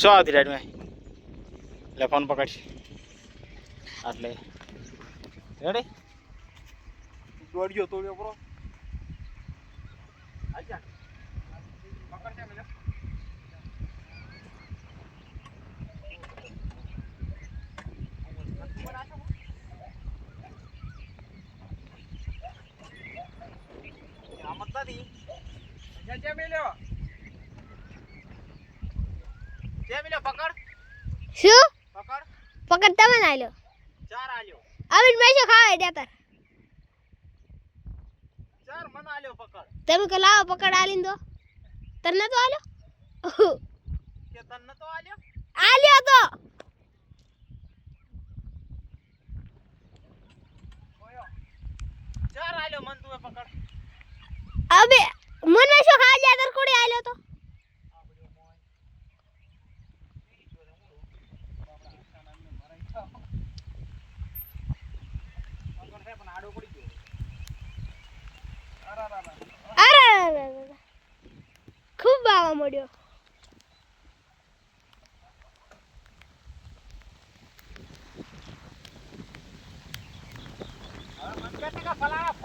શું આવતી રાઈડમાં એટલે ફોન પકડ એટલે રેડી દોડ્યો તોડ્યો બરો આજા પકડ દે આમત નથી જે મેલ્યો પકડ શું પકડ પકડ તમે ના લ્યો 4 આલ્યો અવિન મેશો ખાવે દેતર 4 મન આલ્યો પકડ તમે કે લાવો પકડ આલીન દો તને તો આલ્યો કે તને તો આલ્યો તો ઓયો 4 આલ્યો મન તું પકડ અબે મન મેશો ખાવા દેતર કોડી આલ્યો તો અરે ખૂબ બાવા મળ્યો હવે મન કે ફલાણા